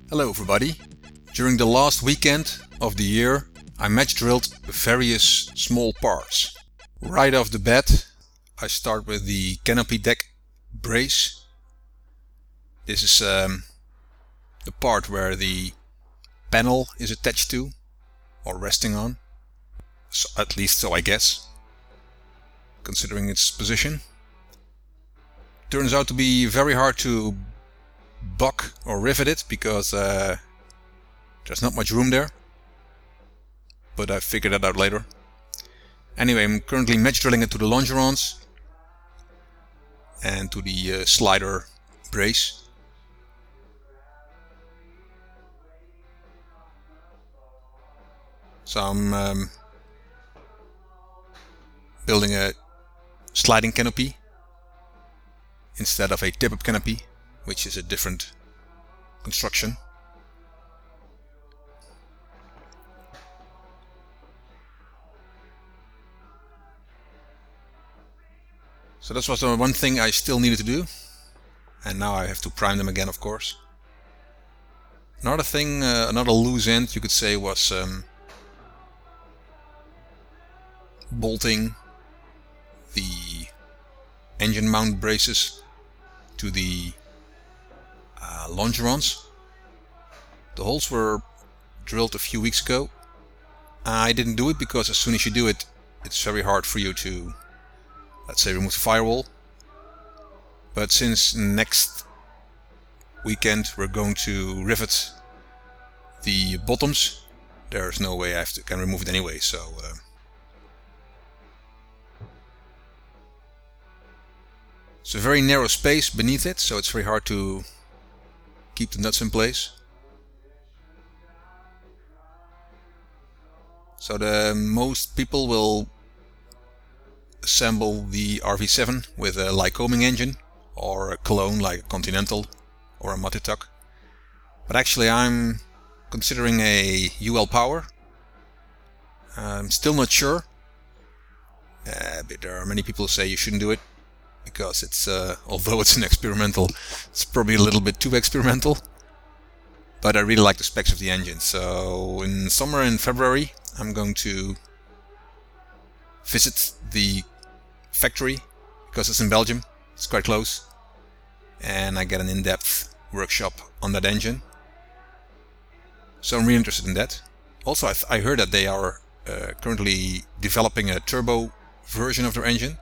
Hello everybody. During the last weekend of the year I match drilled various small parts. Right off the bat I start with the Canopy deck brace. This is the part where the panel is attached to or resting on, so, at least so I guess, considering its position. Turns out to be very hard to buck or rivet it because there's not much room there, but I figured that out later. Anyway, I'm currently match drilling it to the longerons and to the slider brace. So I'm building a sliding canopy instead of a tip-up canopy, which is a different construction. So that was the one thing I still needed to do, and now I have to prime them again, of course. Another thing, another loose end you could say, was bolting the engine mount braces to the longerons. The holes were drilled a few weeks ago. I didn't do it because as soon as you do it, it's very hard for you to, let's say, remove the firewall. But since next weekend we're going to rivet the bottoms, there's no way I can remove it anyway. So it's a very narrow space beneath it, so it's very hard to keep the nuts in place. So most people will assemble the RV-7 with a Lycoming engine or a clone like a Continental or a Matituck. But actually I'm considering a UL Power. I'm still not sure. But there are many people who say you shouldn't do it because it's, although it's an experimental, it's probably a little bit too experimental. But I really like the specs of the engine. So in summer, in February, I'm going to visit the factory because it's in Belgium. It's quite close, and I get an in-depth workshop on that engine. So I'm really interested in that. Also, I heard that they are currently developing a turbo version of their engine.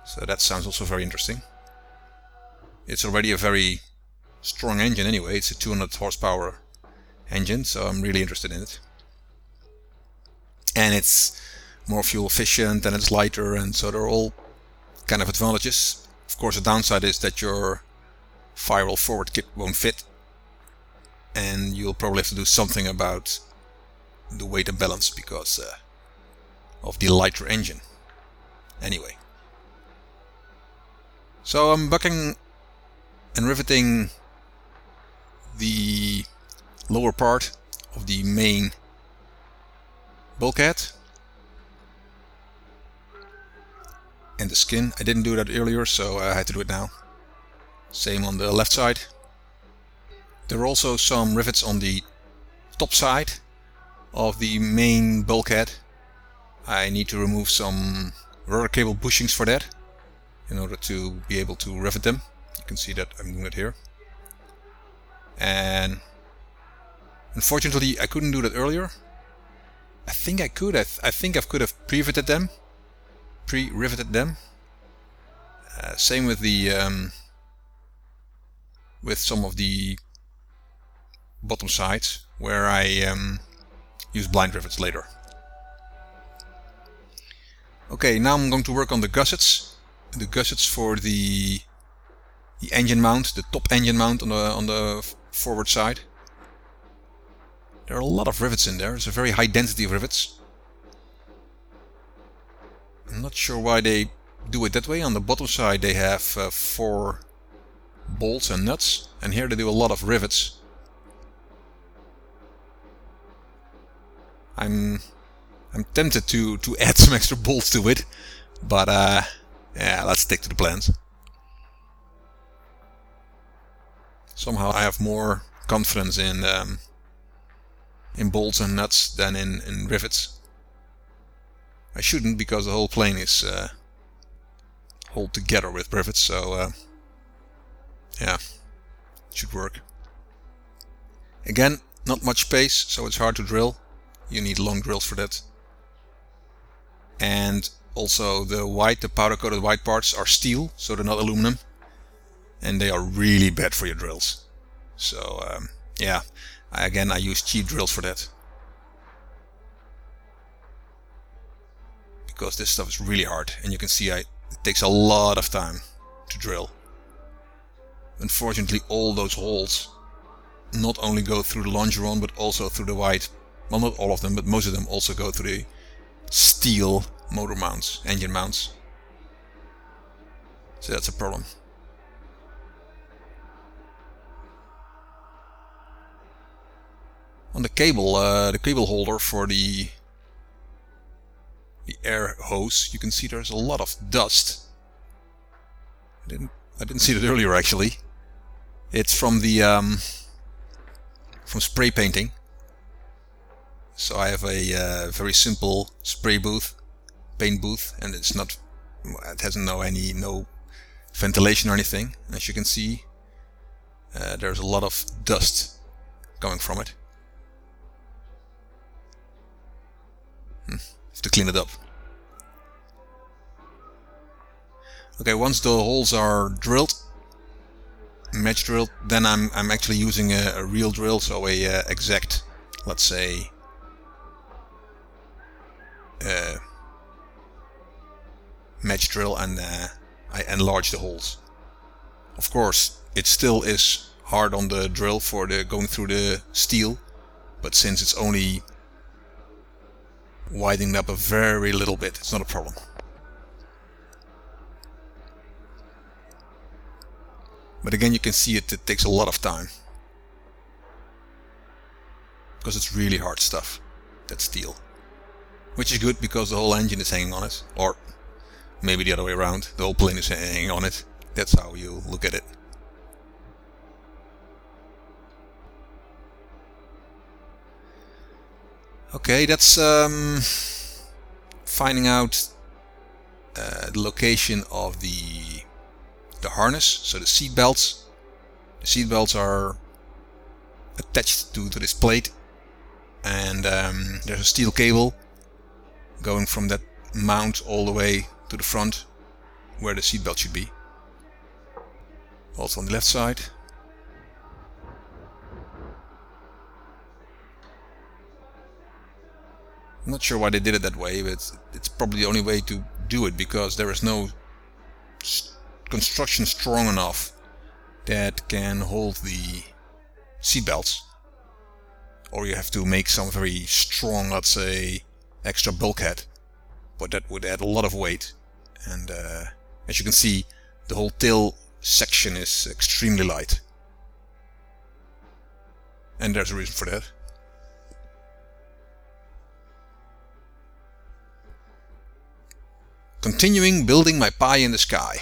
So that sounds also very interesting. It's already a very strong engine anyway. It's a 200 horsepower engine, so I'm really interested in it. And it's more fuel efficient and it's lighter, and so they're all kind of advantages. Of course, the downside is that your firewall forward kit won't fit, and you'll probably have to do something about the weight and balance because of the lighter engine. Anyway. So I'm bucking and riveting the lower part of the main bulkhead and the skin. I didn't do that earlier, so I had to do it now. Same on the left side. There are also some rivets on the top side of the main bulkhead. I need to remove some rubber cable bushings for that in order to be able to rivet them. You can see that I'm doing it here. And unfortunately I couldn't do that earlier. I think I could. I think I could have pre-riveted them. Same with the with some of the bottom sides where I use blind rivets later. Okay, now I'm going to work on the gussets. The gussets for the engine mount, the top engine mount on the forward side. There are a lot of rivets in there. There's a very high density of rivets. I'm not sure why they do it that way. On the bottom side they have 4 bolts and nuts, and here they do a lot of rivets. I'm tempted to add some extra bolts to it, but yeah, let's stick to the plans. Somehow I have more confidence in bolts and nuts than in rivets. I shouldn't, because the whole plane is held together with rivets, so yeah, it should work. Again, not much space, so it's hard to drill. You need long drills for that. And also the powder coated white parts are steel, so they're not aluminum, and they are really bad for your drills. So yeah, I use cheap drills for that, because this stuff is really hard, and you can see it takes a lot of time to drill. Unfortunately, all those holes not only go through the longeron, but also through the white, well, not all of them, but most of them also go through the steel motor mounts, engine mounts. So that's a problem. On the cable holder for the air hose, you can see there's a lot of dust. I didn't see that earlier, actually. It's from the from spray painting. So I have a very simple spray booth, paint booth, and it has no ventilation or anything. As you can see, there's a lot of dust coming from it. Have to clean it up. Okay, once the holes are drilled, match drilled, then I'm actually using a real drill, so a exact, let's say, match drill, and I enlarge the holes. Of course, it still is hard on the drill for going through the steel, but since it's only widening up a very little bit, it's not a problem. But again, you can see it takes a lot of time, because it's really hard stuff, that steel. Which is good, because the whole engine is hanging on it, or maybe the other way around, the whole plane is hanging on it. That's how you look at it. Okay, that's finding out the location of the harness, so the seat belts. The seat belts are attached to this plate, and there's a steel cable going from that mount all the way to the front, where the seat belt should be. Also on the left side. I'm not sure why they did it that way, but it's probably the only way to do it, because there is no construction strong enough that can hold the seat belts. Or you have to make some very strong, let's say, extra bulkhead, but that would add a lot of weight. And as you can see, the whole tail section is extremely light, and there's a reason for that. Continuing building my pie in the sky.